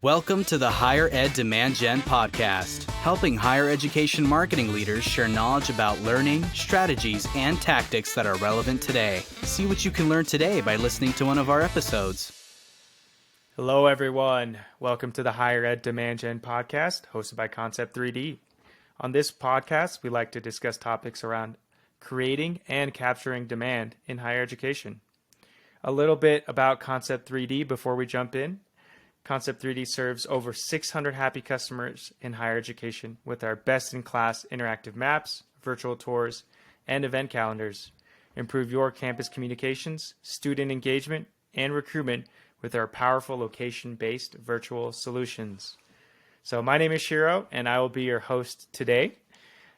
Welcome to the Higher Ed Demand Gen podcast, helping higher education marketing leaders share knowledge about learning, strategies, and tactics that are relevant today. See what you can learn today by listening to one of our episodes. Hello, everyone. Welcome to the Higher Ed Demand Gen podcast, hosted by Concept 3D. On this podcast, we like to discuss topics around creating and capturing demand in higher education. A little bit about Concept 3D before we jump in. Concept 3D serves over 600 happy customers in higher education with our best-in-class interactive maps, virtual tours, and event calendars. Improve your campus communications, student engagement, and recruitment with our powerful location-based virtual solutions. So my name is Shiro, and I will be your host today.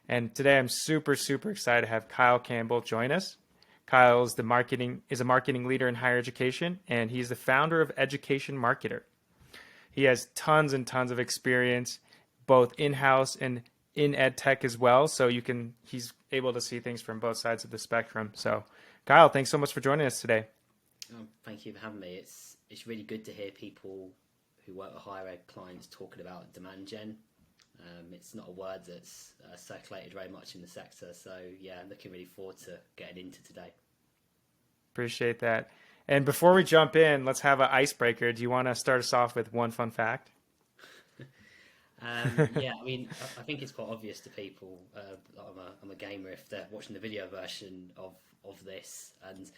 And today I'm super excited to have Kyle Campbell join us. Kyle is a marketing leader in higher education, and he's the founder of Education Marketer. He has tons and tons of experience, both in-house and in ed tech as well. So he's able to see things from both sides of the spectrum. So Kyle, thanks so much for joining us today. Thank you for having me. It's really good to hear people who work with higher ed clients talking about demand gen. It's not a word that's circulated very much in the sector. So yeah, I'm looking really forward to getting into today. Appreciate that. And before we jump in, let's have an icebreaker. Do you want to start us off with one fun fact? Yeah, I mean, I think it's quite obvious to people. I'm a gamer if they're watching the video version of this. And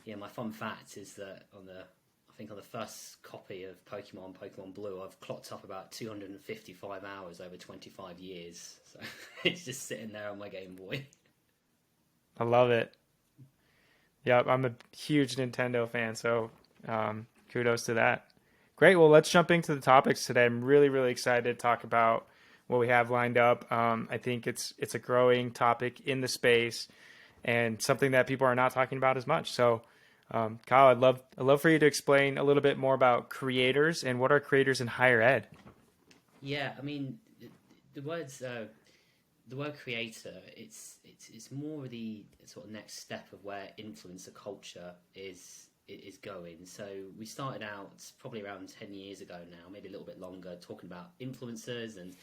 yeah, my fun fact is that on the first copy of Pokemon Blue, I've clocked up about 255 hours over 25 years. So it's just sitting there on my Game Boy. I love it. Yeah, I'm a huge Nintendo fan, so kudos to that. Great. Well, let's jump into the topics today. I'm really excited to talk about what we have lined up. I think it's a growing topic in the space and something that people are not talking about as much. So, Kyle, I'd love for you to explain a little bit more about creators and what are creators in higher ed. Yeah, I mean, the word creator, it's more the sort of next step of where influencer culture is going. So we started out probably around 10 years ago now, maybe a little bit longer, talking about influencers, and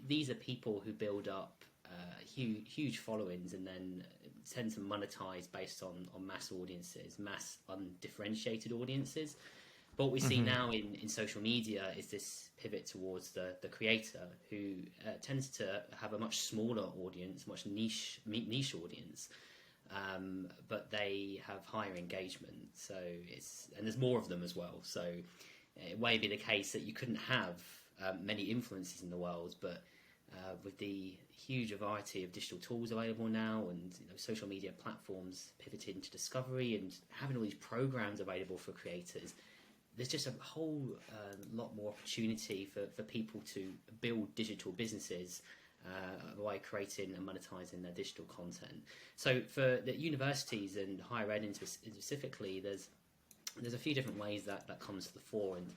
these are people who build up huge followings and then tend to monetize based on mass audiences, mass undifferentiated audiences. But what we see now in social media is this pivot towards the creator who tends to have a much smaller audience, much niche audience, but they have higher engagement. So and there's more of them as well. So it may be the case that you couldn't have many influencers in the world, but with the huge variety of digital tools available now, and social media platforms pivoting to discovery and having all these programs available for creators, there's just a whole lot more opportunity for people to build digital businesses by creating and monetizing their digital content. So for the universities and higher ed specifically, there's a few different ways that comes to the fore, and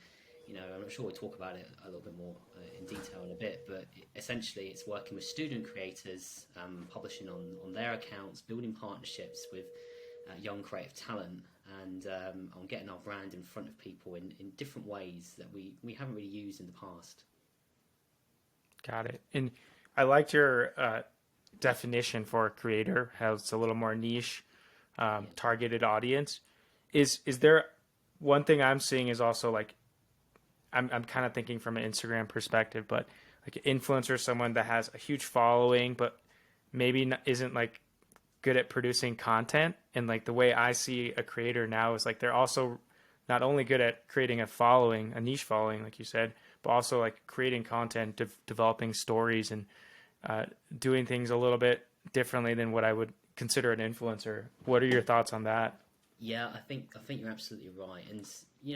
I'm sure we'll talk about it a little bit more in detail in a bit, but essentially it's working with student creators, publishing on their accounts, building partnerships with young creative talent, and on getting our brand in front of people in different ways that we haven't really used in the past. Got it. And I liked your definition for a creator, how it's a little more niche, targeted audience. Is there one thing I'm seeing is also like, I'm kind of thinking from an Instagram perspective, but like an influencer, someone that has a huge following, but maybe isn't like good at producing content. And like the way I see a creator now is like they're also not only good at creating a niche following, like you said, but also like creating content, developing stories, and doing things a little bit differently than what I would consider an influencer. What are your thoughts on that? Yeah, I think you're absolutely right, and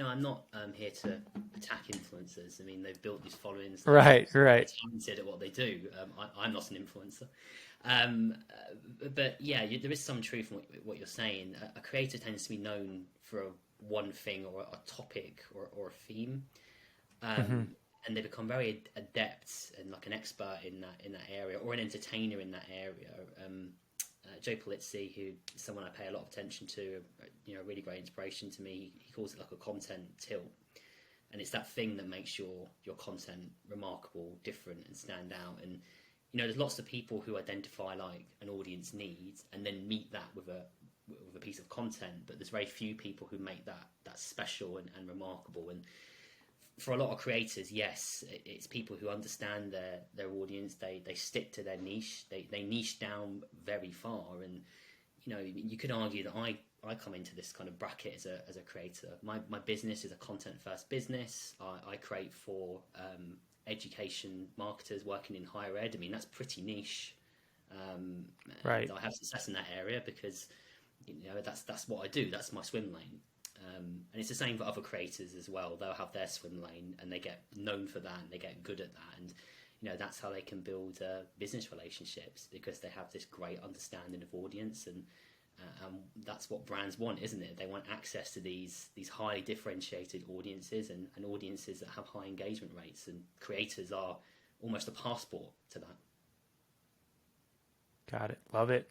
I'm not here to attack influencers. I mean, they've built these followings. Right. Talented at what they do. I'm not an influencer. But yeah, there is some truth in what you're saying. A creator tends to be known for one thing or a topic or a theme, and they become very adept and like an expert in that area, or an entertainer in that area. Joe Polizzi, who is someone I pay a lot of attention to, really great inspiration to me. He calls it like a content tilt. and it's that thing that makes your content remarkable, different, and stand out. And there's lots of people who identify like an audience needs and then meet that with a piece of content, but there's very few people who make that special and remarkable. And for a lot of creators, yes, it's people who understand their audience. They stick to their niche. They niche down very far. And you could argue that I come into this kind of bracket as a creator. My business is a content first business. I create for education marketers working in higher ed. I mean, that's pretty niche. Right. I have success in that area because that's what I do. That's my swim lane. And it's the same for other creators as well. They'll have their swim lane and they get known for that and they get good at that. And that's how they can build business relationships, because they have this great understanding of audience. And that's what brands want, isn't it? They want access to these highly differentiated audiences and audiences that have high engagement rates. And creators are almost a passport to that. Got it. Love it.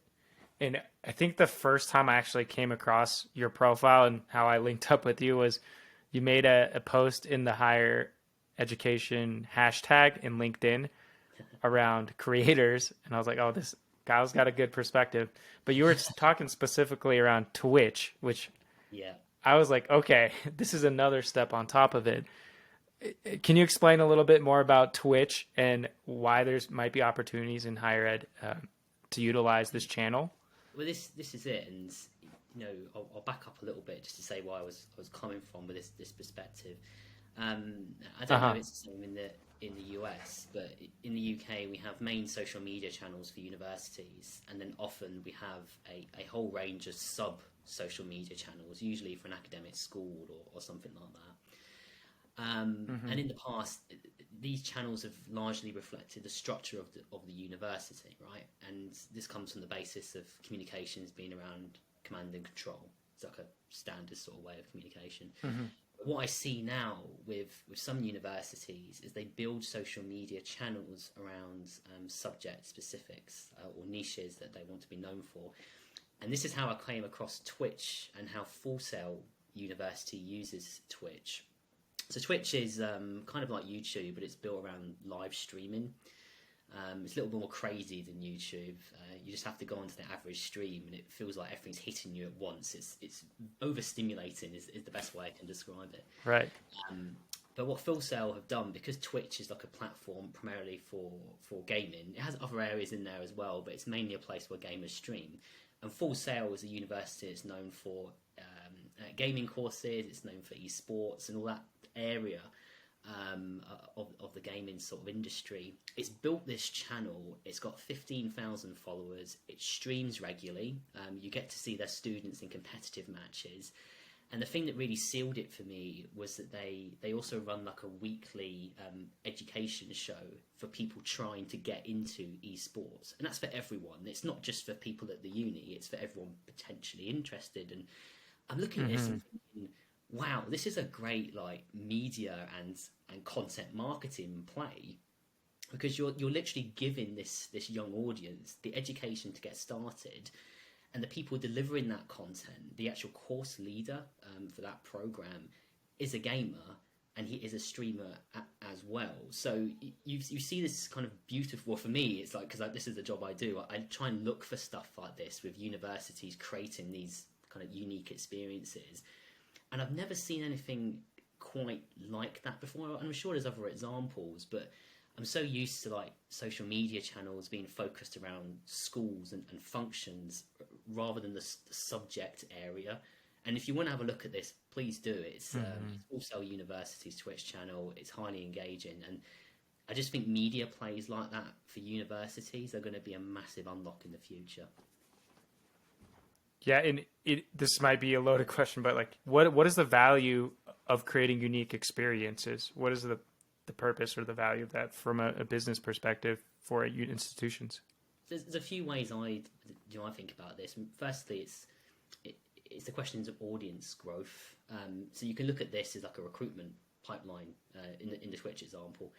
And I think the first time I actually came across your profile and how I linked up with you was you made a post in the higher education hashtag in LinkedIn around creators. And I was like, oh, this Kyle's got a good perspective. But you were talking specifically around Twitch, which I was like, okay, this is another step on top of it. Can you explain a little bit more about Twitch and why there's might be opportunities in higher ed to utilize this channel? Well, this is it, and I'll back up a little bit just to say where I was coming from with this perspective. I don't know if it's the same in the US, but in the UK we have main social media channels for universities, and then often we have a whole range of sub social media channels, usually for an academic school or something like that. And in the past, these channels have largely reflected the structure of the university, right? And this comes from the basis of communications being around command and control. It's like a standard sort of way of communication. What I see now with some universities is they build social media channels around subject specifics or niches that they want to be known for. And this is how I came across Twitch and how Full Sail University uses Twitch. So Twitch is kind of like YouTube, but it's built around live streaming. It's a little bit more crazy than YouTube. You just have to go onto the average stream and it feels like everything's hitting you at once. It's overstimulating is the best way I can describe it. Right. But what Full Sail have done, because Twitch is like a platform primarily for gaming, it has other areas in there as well, but it's mainly a place where gamers stream. And Full Sail is a university that's known for gaming courses, it's known for esports and all that area of the gaming sort of industry. It's built this channel. It's got 15,000 followers. It streams regularly. You get to see their students in competitive matches. And the thing that really sealed it for me was that they also run like a weekly education show for people trying to get into esports. And that's for everyone. It's not just for people at the uni. It's for everyone potentially interested. And I'm looking at this and thinking, wow, this is a great like media and content marketing play, because you're literally giving this young audience the education to get started, and the people delivering that content, the actual course leader for that program, is a gamer and he is a streamer as well. So you see this kind of beautiful. Well, for me, it's like, because this is the job I do. I try and look for stuff like this with universities creating these kind of unique experiences. And I've never seen anything quite like that before. I'm sure there's other examples, but I'm so used to like social media channels being focused around schools and functions rather than the subject area. And if you want to have a look at this, please do. It's Full Sail University's Twitch channel. It's highly engaging. And I just think media plays like that for universities are going to be a massive unlock in the future. Yeah, and this might be a loaded question, but like, what is the value of creating unique experiences? What is the purpose or the value of that from a business perspective for institutions? There's a few ways I think about this. Firstly, it's the questions of audience growth. So you can look at this as like a recruitment pipeline in the Twitch example.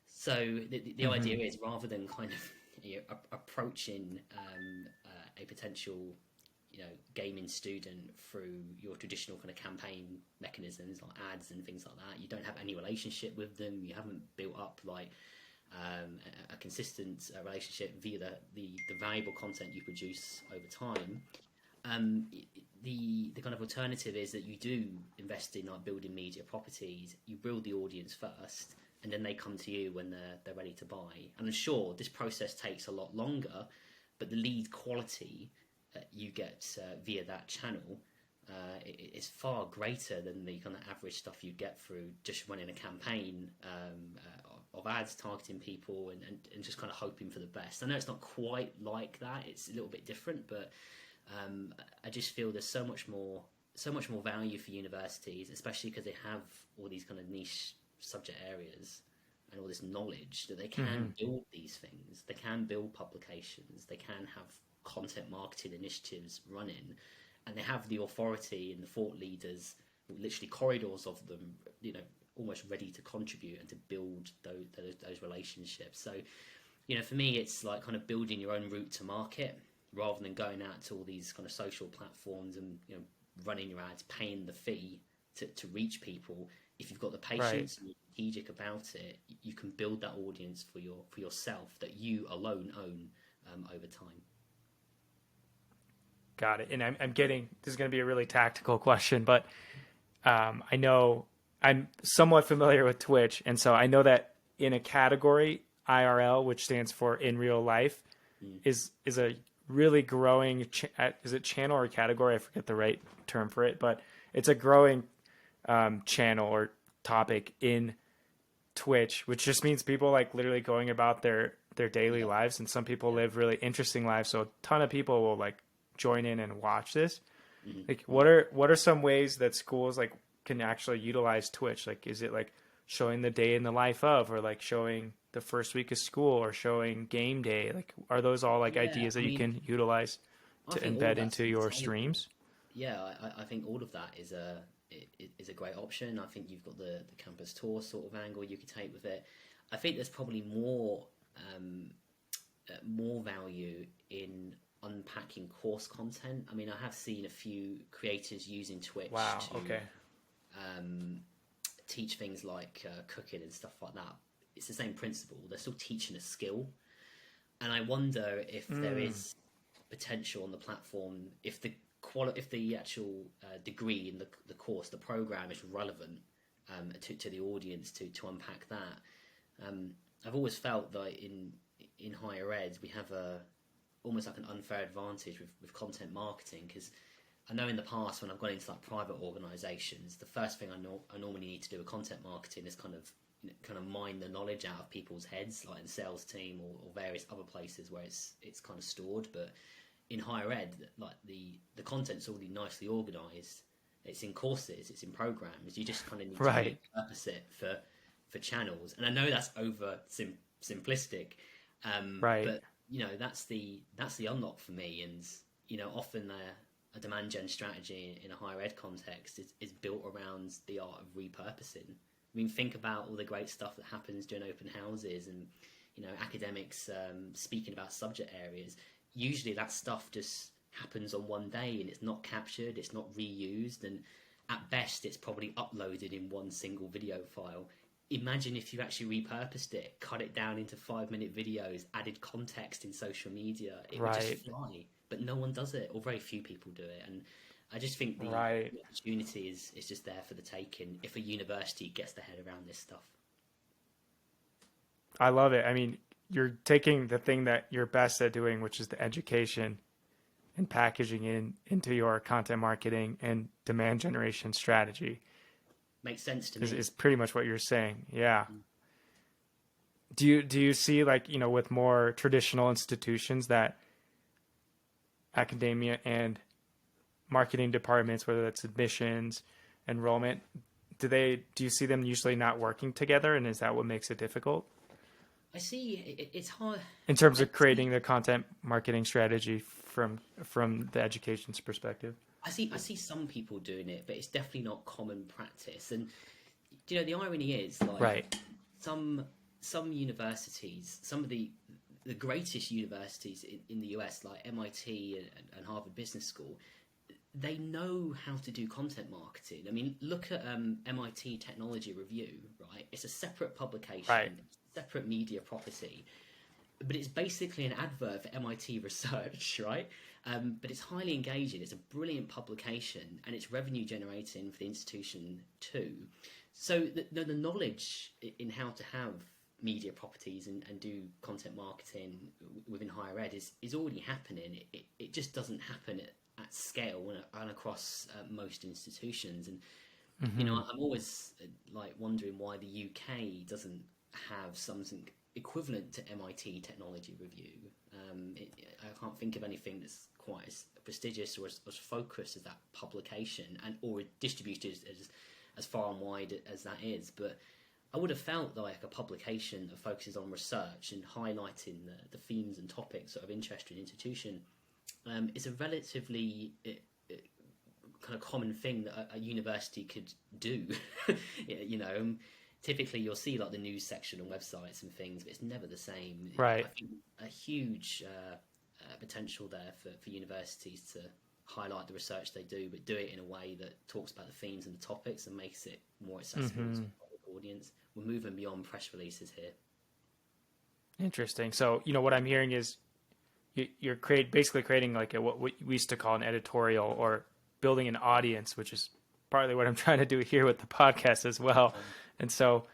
So the idea is, rather than kind of approaching a potential gaming student through your traditional kind of campaign mechanisms like ads and things like that. You don't have any relationship with them. You haven't built up like a consistent relationship via the valuable content you produce over time. The kind of alternative is that you do invest in like building media properties. You build the audience first, and then they come to you when they're ready to buy. And I'm sure this process takes a lot longer, but the lead quality you get via that channel is far greater than the kind of average stuff you get through just running a campaign of ads targeting people and just kind of hoping for the best. I know it's not quite like that. It's a little bit different, but I just feel there's so much more value for universities, especially because they have all these kind of niche subject areas and all this knowledge that they can build these things. They can build publications. They can have content marketing initiatives running, and they have the authority and the thought leaders, literally corridors of them, almost ready to contribute and to build those relationships. So, for me, it's like kind of building your own route to market rather than going out to all these kind of social platforms and running your ads, paying the fee to reach people. If you've got the patience and you're strategic about it, you can build that audience for yourself that you alone own over time. Got it. And I'm getting, this is going to be a really tactical question, but I know I'm somewhat familiar with Twitch. And so I know that in a category, IRL, which stands for in real life, is a really growing, is it channel or category? I forget the right term for it, but it's a growing channel or topic in Twitch, which just means people like literally going about their daily lives. And some people live really interesting lives. So a ton of people will like join in and watch this. Like what are some ways that schools like can actually utilize Twitch? Like, is it like showing the day in the life of, or like showing the first week of school, or showing game day? Like, are those all like ideas that you can utilize to embed into your streams? Yeah, I think all of that is a great option. I think you've got the campus tour sort of angle you could take with it. I think there's probably more value in unpacking course content. I mean, I have seen a few creators using Twitch to teach things like cooking and stuff like that. It's the same principle. They're still teaching a skill, and I wonder if there is potential on the platform if the actual degree in the course, the program, is relevant to the audience to unpack that. I've always felt that in higher ed we have almost like an unfair advantage with content marketing, because I know in the past when I've gone into like private organisations, the first thing I normally need to do with content marketing is kind of mine the knowledge out of people's heads, like in the sales team or various other places where it's kind of stored. But in higher ed, like the content's already nicely organised. It's in courses, it's in programs. You just kind of need to repurpose it for channels. And I know that's over simplistic, but that's the unlock for me. And often a demand gen strategy in a higher ed context is built around the art of repurposing. I mean, think about all the great stuff that happens during open houses and academics speaking about subject areas. Usually that stuff just happens on one day and it's not captured, it's not reused, and at best it's probably uploaded in one single video file. Imagine if you actually repurposed it, cut it down into 5-minute videos, added context in social media. It would just fly. But no one does it, or very few people do it. And I just think the opportunity is just there for the taking if a university gets their head around this stuff. I love it. I mean, you're taking the thing that you're best at doing, which is the education, and packaging into your content marketing and demand generation strategy. Makes sense to me. Is pretty much what you're saying. Yeah. Do you see, like, with more traditional institutions, that academia and marketing departments, whether that's admissions, enrollment, do you see them usually not working together, and is that what makes it difficult? I see it's hard in terms of creating the content marketing strategy from the education's perspective. I see some people doing it, but it's definitely not common practice. And the irony is, like, some universities, some of the the greatest universities in the US, like MIT and Harvard Business School, they know how to do content marketing. I mean, look at MIT Technology Review, right? It's a separate publication, Right. separate media property, but it's basically an advert for MIT research, right? But it's highly engaging. It's a brilliant publication, and it's revenue generating for the institution too. So the knowledge in how to have media properties and do content marketing within higher ed is already happening. It just doesn't happen at scale and across most institutions. And I'm always like wondering why the UK doesn't have something equivalent to MIT Technology Review. I can't think of anything that's quite as prestigious or as focused as that publication, and or distributed as far and wide as that is. But I would have felt like a publication that focuses on research and highlighting the themes and topics of interest in an institution is a relatively kind of common thing that a university could do. Typically you'll see like the news section on websites and things, but it's never the same. Right. I think a huge potential there for universities to highlight the research they do, but do it in a way that talks about the themes and the topics and makes it more accessible to the public audience. We're moving beyond press releases here. Interesting. So, what I'm hearing is you're basically creating like what we used to call an editorial, or building an audience, which is partly what I'm trying to do here with the podcast as well. And so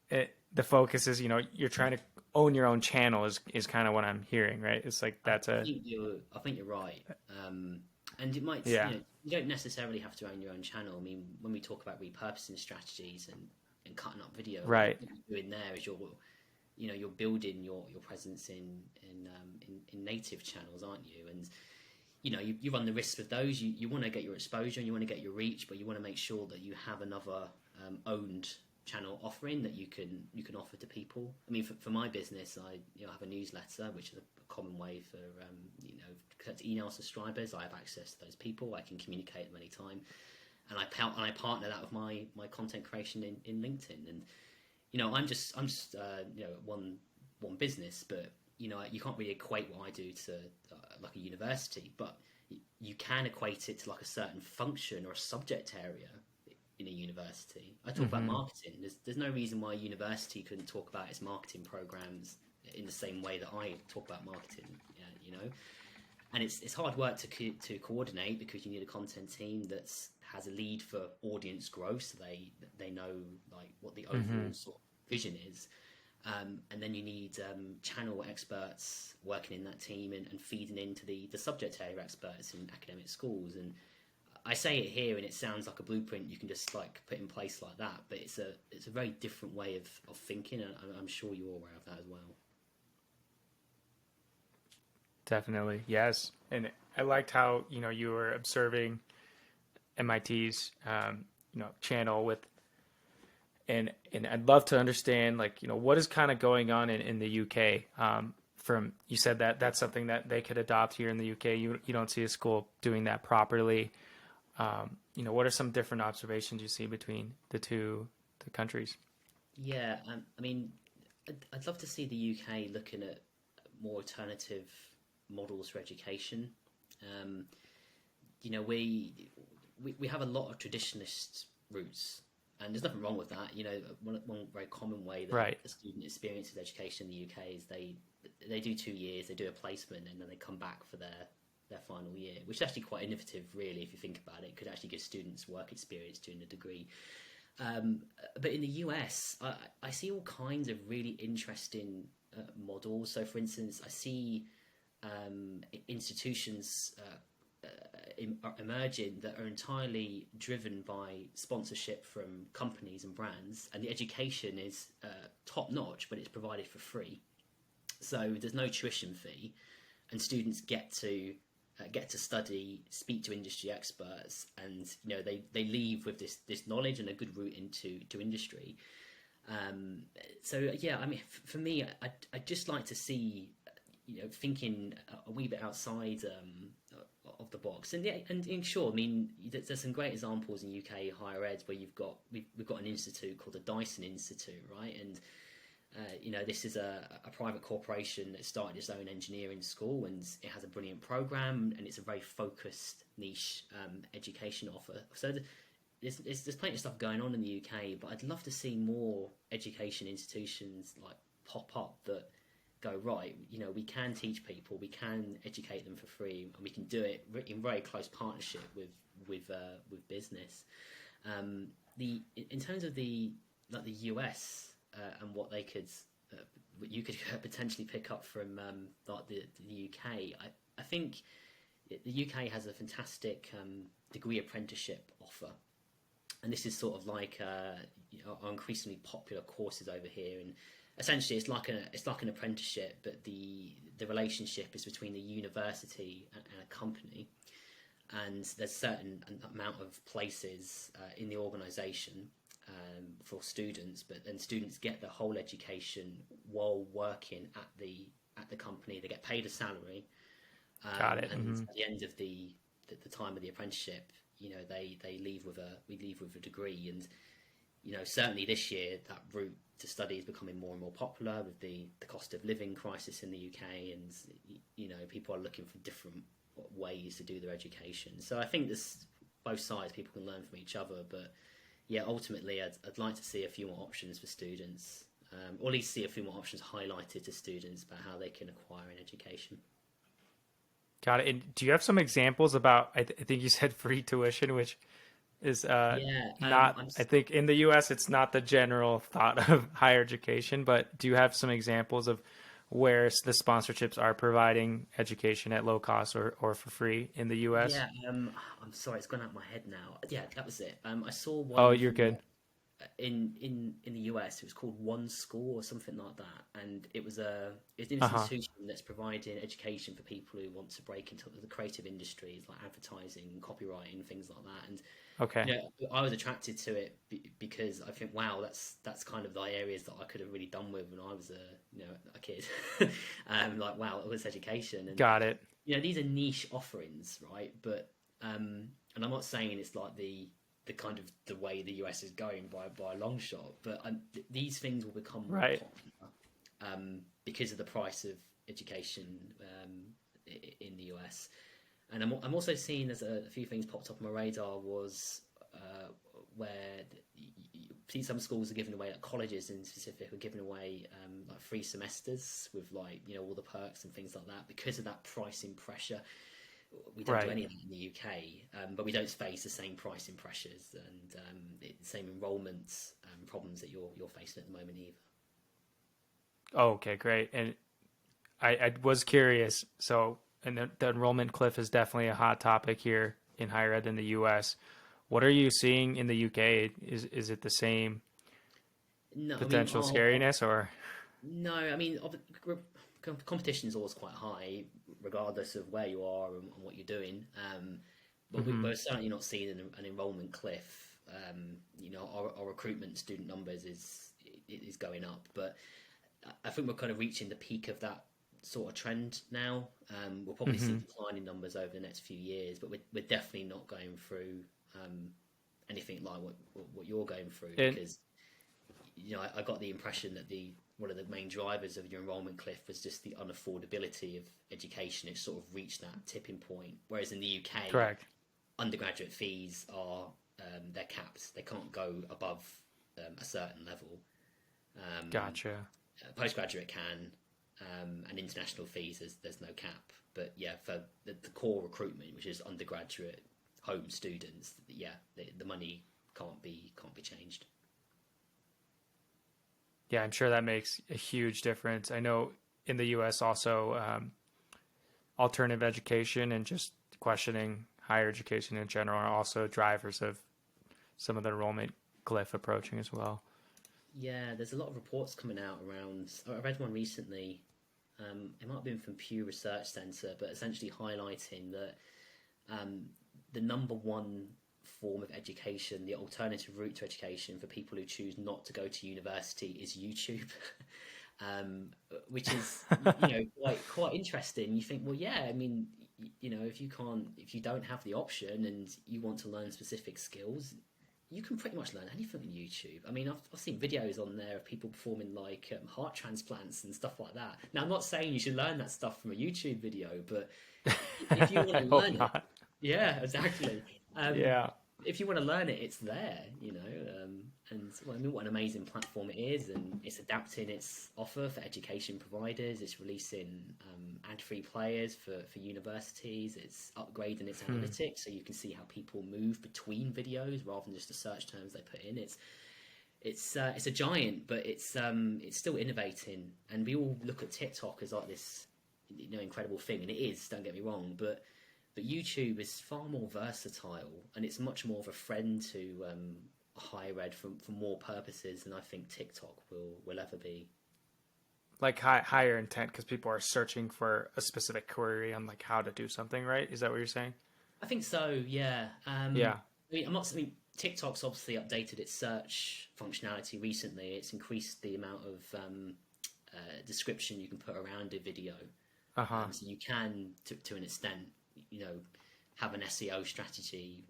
the focus is, you're trying to own your own channel is kind of what I'm hearing, right? It's like I think you're right. And it might, you don't necessarily have to own your own channel. I mean, when we talk about repurposing strategies and cutting up video, right, what you're doing there is you're building your presence in native channels, aren't you? And you run the risk with those. You want to get your exposure and you want to get your reach, but you want to make sure that you have another owned channel offering that you can offer to people. I mean, for my business, I have a newsletter, which is a common way for email subscribers. I have access to those people. I can communicate them anytime, and I partner that with my content creation in LinkedIn. And I'm just one business, but you can't really equate what I do to like a university, but you can equate it to like a certain function or a subject area in a university. I talk about marketing. There's no reason why a university couldn't talk about its marketing programs in the same way that I talk about marketing. And it's hard work to coordinate, because you need a content team that has a lead for audience growth, so they know like what the overall sort of vision is. And then you need channel experts working in that team and feeding into the subject area experts in academic schools. And I say it here and it sounds like a blueprint you can just like put in place like that, but it's a very different way of thinking, and I'm sure you're aware of that as well. Definitely, yes. And I liked how you were observing MIT's channel with, and I'd love to understand like what is kind of going on in the UK. From you said that's something that they could adopt here in the UK. You don't see a school doing that properly. What are some different observations you see between the countries? Yeah, I mean, I'd love to see the UK looking at more alternative models for education. We have a lot of traditionalist roots, and there's nothing wrong with that. One very common way that a student experiences education in the UK is they do 2 years, they do a placement, and then they come back for their final year, which is actually quite innovative, really, if you think about it. It could actually give students work experience during the degree. But in the US, I see all kinds of really interesting models. So, for instance, I see institutions emerging that are entirely driven by sponsorship from companies and brands, and the education is top notch, but it's provided for free. So there's no tuition fee, and students get to study, speak to industry experts, and they leave with this knowledge and a good route into industry. So yeah, I mean, for me, I'd just like to see thinking a wee bit outside of the box. And sure, I mean, there's some great examples in UK higher ed where we've got an institute called the Dyson Institute, right? And This is a private corporation that started its own engineering school, and it has a brilliant program, and it's a very focused niche education offer. So there's plenty of stuff going on in the UK, but I'd love to see more education institutions like pop up that go, right, we can teach people, we can educate them for free, and we can do it in very close partnership with business. In terms of the US and what they could, what you could potentially pick up from the UK, I think the UK has a fantastic degree apprenticeship offer. And this is sort of like our increasingly popular courses over here, and essentially it's like an apprenticeship, but the relationship is between the university and a company, and there's a certain amount of places in the organisation for students, but then students get the whole education while working at the company. They get paid a salary, Got it. and at the end of the time of the apprenticeship, we leave with a degree. And certainly this year that route to study is becoming more and more popular with the cost of living crisis in the UK, and people are looking for different ways to do their education. So I think there's both sides. People can learn from each other, but yeah, ultimately I'd like to see a few more options for students, or at least see a few more options highlighted to students about how they can acquire an education. Got it. And do you have some examples about, I think you said free tuition, which is not, I think in the US, it's not the general thought of higher education, but do you have some examples of where the sponsorships are providing education at low cost or for free in the US? Yeah, I'm sorry, it's gone out of my head now. Yeah, that was it. I saw one. Oh, you're good. In the US, it was called One School or something like that, and it's an institution that's providing education for people who want to break into the creative industries like advertising, copywriting, things like that. And okay, I was attracted to it because I think, wow, that's kind of the areas that I could have really done with when I was a kid. Like, wow, it was education. And, got it. these are niche offerings, right? But and I'm not saying it's like the kind of the way the US is going by a long shot, but these things will become more popular because of the price of education in the US. And I'm also seeing there's a few things popped up on my radar was where you see some schools are giving away, like colleges in specific, are giving away like free semesters with all the perks and things like that because of that pricing pressure. We don't do any of that in the UK, but we don't face the same pricing pressures and the same enrolment problems that you're facing at the moment either. Oh, okay, great. And I was curious. So, and the enrollment cliff is definitely a hot topic here in higher ed in the US. What are you seeing in the UK? Is it the same potential scariness or? No, I mean, competition is always quite high, regardless of where you are and what you're doing. But we're certainly not seeing an enrolment cliff. Our recruitment student numbers is going up, but I think we're kind of reaching the peak of that sort of trend now. We'll probably see declining numbers over the next few years, but we're definitely not going through anything like what you're going through, because I got the impression that one of the main drivers of your enrolment cliff was just the unaffordability of education. It sort of reached that tipping point. Whereas in the UK, correct, undergraduate fees are they're capped. They can't go above a certain level. Gotcha. Postgraduate can, and international fees there's no cap. But yeah, for the core recruitment, which is undergraduate home students, the money can't be changed. Yeah, I'm sure that makes a huge difference. I know in the U.S. also alternative education and just questioning higher education in general are also drivers of some of the enrollment cliff approaching as well. Yeah, there's a lot of reports coming out around. I read one recently. It might have been from Pew Research Center, but essentially highlighting that the number one form of education, the alternative route to education for people who choose not to go to university is YouTube, which is quite interesting. You think, well, yeah, I mean, if you don't have the option and you want to learn specific skills, you can pretty much learn anything on YouTube. I mean, I've seen videos on there of people performing like heart transplants and stuff like that. Now, I'm not saying you should learn that stuff from a YouTube video, but if you want I to hope learn it, not. yeah, exactly. Yeah. If you want to learn it, it's there, you know. And well, I mean, what an amazing platform it is, and it's adapting its offer for education providers. It's releasing ad-free players for universities. It's upgrading its analytics so you can see how people move between videos rather than just the search terms they put in. It's a giant, but it's still innovating. And we all look at TikTok as like this, you know, incredible thing, and it is. Don't get me wrong, but YouTube is far more versatile, and it's much more of a friend to higher ed for more purposes than I think TikTok will ever be. Like higher intent, because people are searching for a specific query on like how to do something, right? Is that what you're saying? I think so, yeah. Yeah. I mean, TikTok's obviously updated its search functionality recently. It's increased the amount of description you can put around a video. So you can, to an extent, you know, have an SEO strategy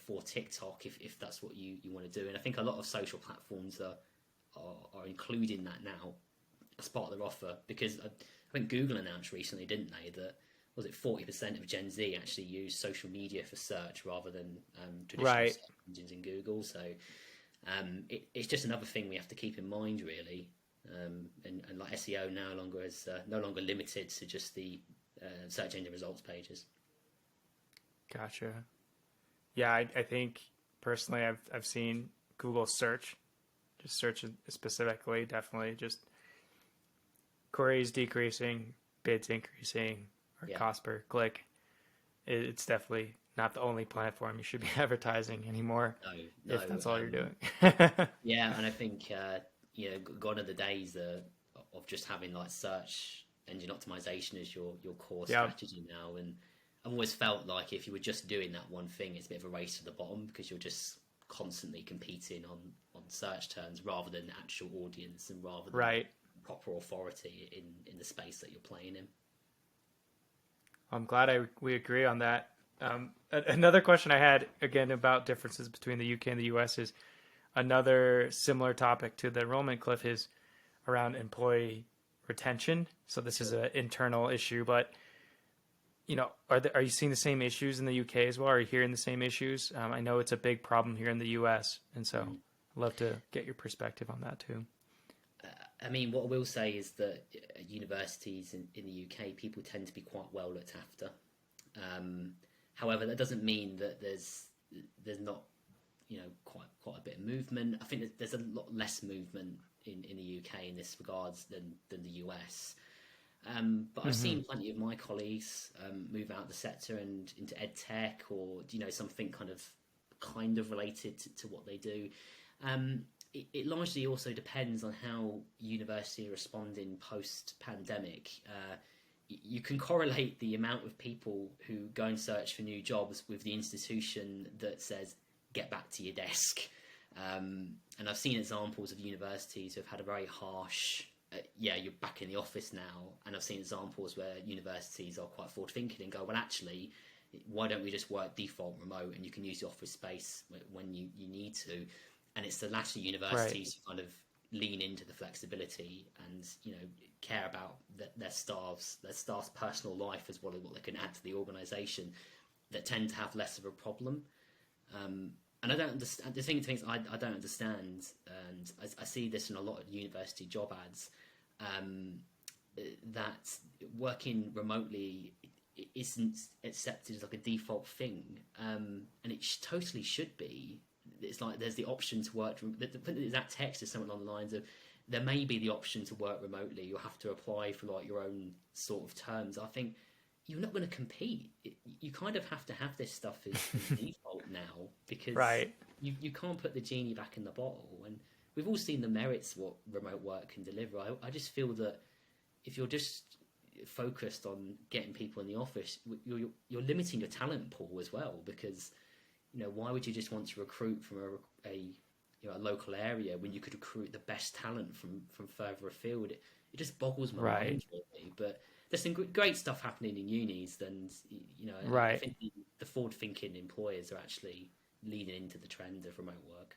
for TikTok if that's what you want to do. And I think a lot of social platforms are including that now as part of their offer, because I think Google announced recently, didn't they, that was it 40% of Gen Z actually use social media for search rather than traditional search engines in Google. So it's just another thing we have to keep in mind, really. And like SEO no longer limited to just the search engine results pages. Gotcha. Yeah, I think personally I've seen Google search specifically, definitely just queries decreasing, bids increasing, or cost per click. It's definitely not the only platform you should be advertising anymore. No, if that's all you're doing. Yeah, and I think you know, gone are the days of just having like search engine optimization as your core strategy now. And I've always felt like if you were just doing that one thing, it's a bit of a race to the bottom, because you're just constantly competing on search terms rather than actual audience and rather than proper authority in the space that you're playing in. I'm glad we agree on that. Another question I had, again, about differences between the UK and the US is another similar topic to the enrollment cliff is around employee retention. So this is an internal issue, but you know, are you seeing the same issues in the UK as well? Are you hearing the same issues? I know it's a big problem here in the US, and so I'd love to get your perspective on that too. I mean, what I will say is that at universities in the UK, people tend to be quite well looked after. However, that doesn't mean that there's not, you know, quite a bit of movement. I think that there's a lot less movement in the UK in this regards than the US. But I've seen plenty of my colleagues move out of the sector and into ed tech, or you know, something kind of related to what they do. It largely also depends on how university are responding post-pandemic. You can correlate the amount of people who go and search for new jobs with the institution that says, get back to your desk. And I've seen examples of universities who have had a very harsh, you're back in the office now. And I've seen examples where universities are quite forward-thinking and go, well, actually, why don't we just work default remote and you can use the office space when you need to? And it's the latter universities who kind of lean into the flexibility and, you know, care about their staff's personal life as well as what they can add to the organisation, that tend to have less of a problem. And I don't understand. The thing is, I don't understand, and I see this in a lot of university job ads, that working remotely isn't accepted as like a default thing, and it totally should be. It's like there's the option to work. That text is something along the lines of, there may be the option to work remotely. You'll have to apply for like your own sort of terms. I think you're not going to compete. You kind of have to have this stuff as default now, because you can't put the genie back in the bottle. And we've all seen the merits what remote work can deliver. I just feel that if you're just focused on getting people in the office, you're limiting your talent pool as well, because, you know, why would you just want to recruit from a local area when you could recruit the best talent from further afield? It just boggles my mind, really. But there's some great stuff happening in unis, and you know, I think the forward-thinking employers are actually leading into the trend of remote work.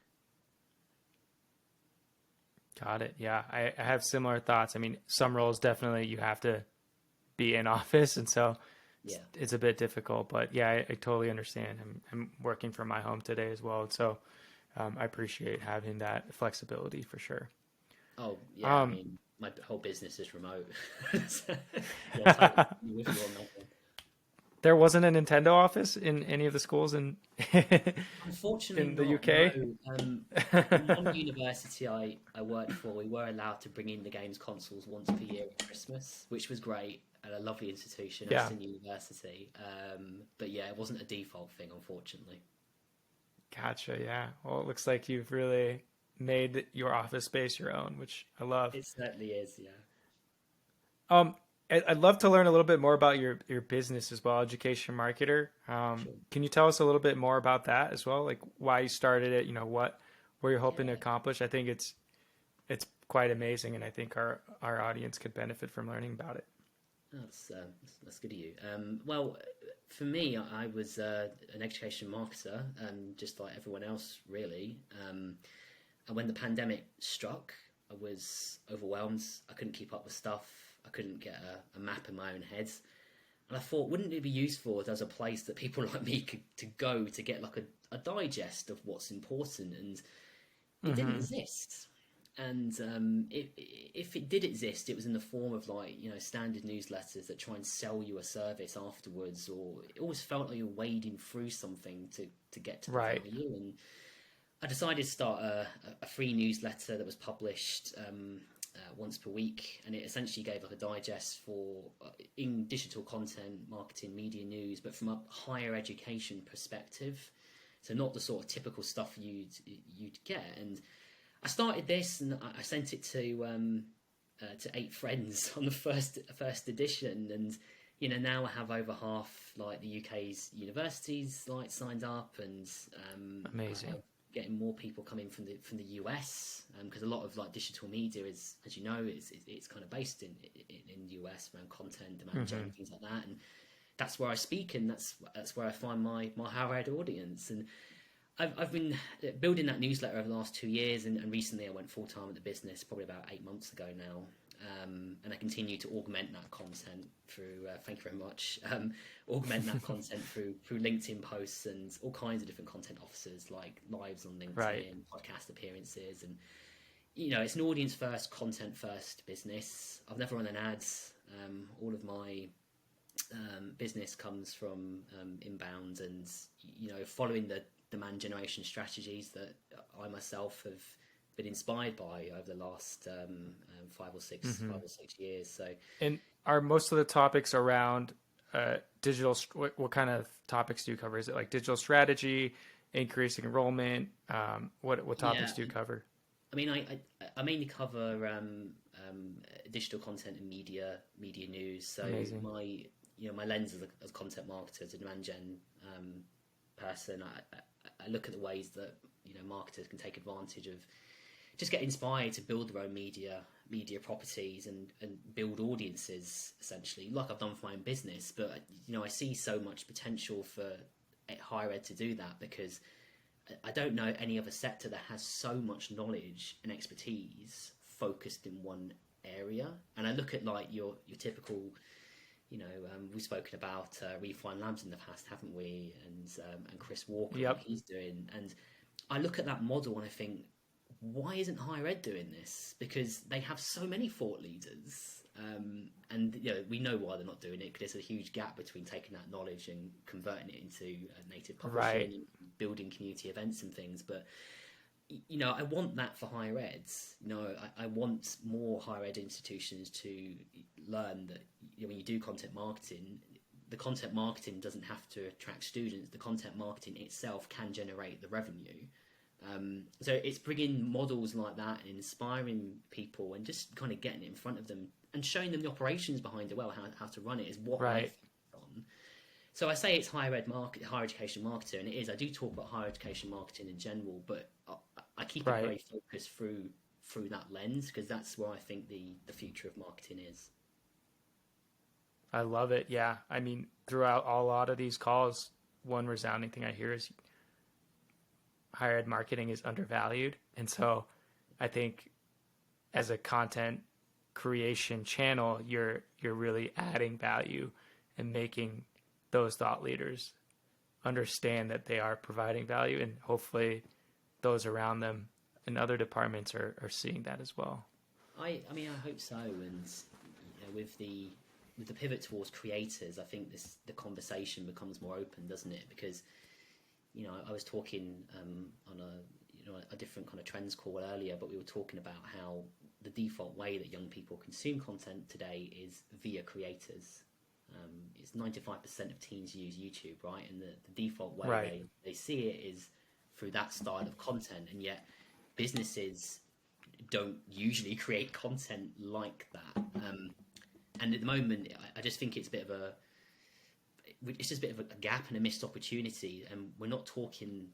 Got it. Yeah, I have similar thoughts. I mean, some roles definitely you have to be in office, and so Yeah. it's a bit difficult. But yeah, I totally understand. I'm working from my home today as well, and so I appreciate having that flexibility for sure. Oh yeah, I mean, my whole business is remote. So, yeah, totally with you on that one. There wasn't a Nintendo office in any of the schools in Unfortunately in the not, UK. no. In one university I worked for, we were allowed to bring in the games consoles once per year at Christmas, which was great, and a lovely institution, Yeah. Aston University. But yeah, it wasn't a default thing, unfortunately. Gotcha. Yeah. Well, it looks like you've really made your office space your own, which I love. It certainly is, yeah. Um, I'd love to learn a little bit more about your business as well, Education Marketer. Sure. Can you tell us a little bit more about that as well? Like why you started it, what were you hoping to Yeah. accomplish? I think it's quite amazing, and I think our audience could benefit from learning about it. That's good of you. Well, for me, I was an education marketer, just like everyone else, really. And when the pandemic struck, I was overwhelmed. I couldn't keep up with stuff. I couldn't get a map in my own head. And I thought, wouldn't it be useful if there's a place that people like me could to go to get like a digest of what's important? And it didn't exist. And if it did exist, it was in the form of like, standard newsletters that try and sell you a service afterwards, or it always felt like you're wading through something to get to the Right. value. And I decided to start a free newsletter that was published once per week, and it essentially gave like a digest for in digital content, marketing, media, news, but from a higher education perspective. So not the sort of typical stuff you'd get. And I started this, and I sent it to 8 friends on the first edition, and now I have over half like the UK's universities like signed up, and Amazing. I'm getting more people coming from the US, because a lot of like digital media is, as you know, it's kind of based in the US around content, demand gen, things like that, and that's where I speak, and that's where I find my higher ed audience. And I've been building that newsletter over the last 2 years, and recently I went full time at the business, probably about 8 months ago now, and I continue to augment that content through. Thank you very much. Augment that content through LinkedIn posts and all kinds of different content officers, like lives on LinkedIn, Right. podcast appearances, and it's an audience first, content first business. I've never run an ads. All of my business comes from inbound, and following the demand generation strategies that I myself have been inspired by over the last 5 or 6 years. So, And are most of the topics around digital? What kind of topics do you cover? Is it like digital strategy, increasing enrollment? What topics do you cover? I mean, I mainly cover digital content and media news. So Amazing. my lens as a content marketer, as a demand gen person, I look at the ways that marketers can take advantage of, just get inspired to build their own media properties and build audiences, essentially, like I've done for my own business. But I see so much potential for higher ed to do that, because I don't know any other sector that has so much knowledge and expertise focused in one area. And I look at like your typical, we've spoken about Refine Labs in the past, haven't we? And Chris Walker, Yep. what he's doing. And I look at that model and I think, why isn't higher ed doing this? Because they have so many thought leaders. And we know why they're not doing it, because there's a huge gap between taking that knowledge and converting it into native publishing, Right. and building community events and things. But I want that for higher eds. I want more higher ed institutions to learn that when you do content marketing, the content marketing doesn't have to attract students. The content marketing itself can generate the revenue. So it's bringing models like that and inspiring people, and just kind of getting it in front of them and showing them the operations behind it, how to run it, is what Right. I've done. So I say it's higher education marketer, and it is. I do talk about higher education marketing in general, but I keep Right. it very focused through that lens, because that's where I think the future of marketing is. I love it. Yeah. I mean, throughout a lot of these calls, one resounding thing I hear is higher ed marketing is undervalued. And so I think as a content creation channel, you're really adding value and making those thought leaders understand that they are providing value, and hopefully those around them in other departments are seeing that as well. I mean, I hope so. And with the pivot towards creators, I think the conversation becomes more open, doesn't it? Because I was talking on a different kind of trends call earlier, but we were talking about how the default way that young people consume content today is via creators. It's 95% of teens use YouTube, right? And the default way they see it is through that style of content, and yet businesses don't usually create content like that. And at the moment, I just think it's just a bit of a gap and a missed opportunity, and we're not talking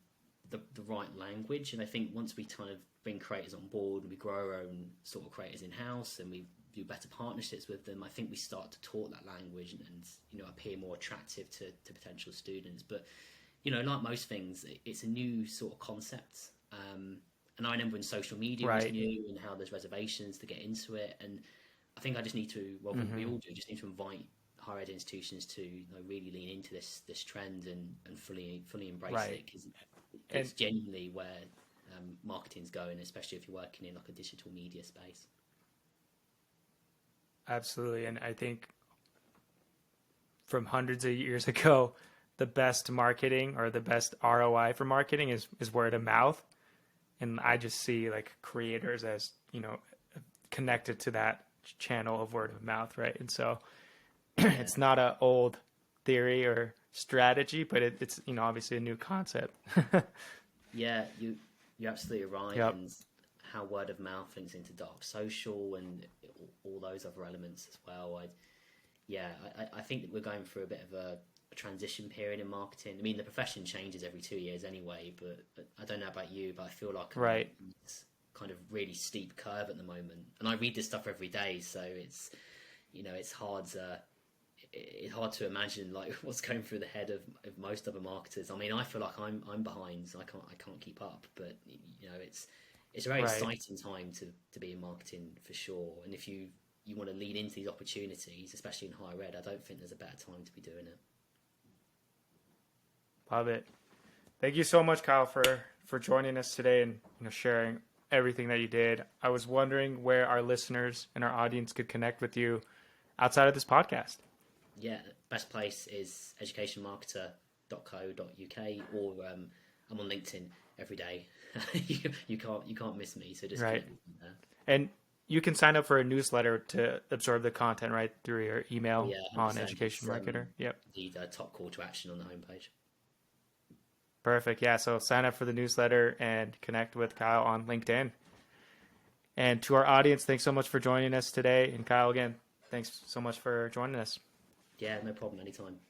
the right language. And I think once we kind of bring creators on board and we grow our own sort of creators in-house and we do better partnerships with them, I think we start to talk that language and appear more attractive to potential students. But like most things, it's a new sort of concept. And I remember when social media was new and how there's reservations to get into it. And I think I just need to, well, we all do, just need to invite higher ed institutions to really lean into this trend and fully embrace it, because it's genuinely where marketing's going, especially if you're working in like a digital media space. Absolutely. And I think from hundreds of years ago, the best marketing or the best ROI for marketing is word of mouth. And I just see like creators as, connected to that channel of word of mouth, right? And so it's not an old theory or strategy, but it's obviously a new concept. Yeah, you're absolutely right. Yep. And how word of mouth links into dark social and all those other elements as well. I think that we're going through a bit of a transition period in marketing. I mean, the profession changes every 2 years anyway, but I don't know about you, but I feel like it's kind of really steep curve at the moment. And I read this stuff every day, so it's hard to imagine like what's going through the head of most other marketers. I mean, I feel like I'm behind, so I can't keep up. But it's a very exciting time to be in marketing for sure. And if you want to lean into these opportunities, especially in higher ed, I don't think there's a better time to be doing it. Love it. Thank you so much, Kyle, for joining us today and sharing everything that you did. I was wondering where our listeners and our audience could connect with you outside of this podcast. Yeah, best place is educationmarketer.co.uk, or I'm on LinkedIn every day. you can't miss me, so just connect with me there. And you can sign up for a newsletter to absorb the content right through your email on Education Marketer. Yep. The top call to action on the homepage. Perfect. Yeah. So sign up for the newsletter and connect with Kyle on LinkedIn. And to our audience, thanks so much for joining us today. And Kyle, again, thanks so much for joining us. Yeah, no problem. Anytime.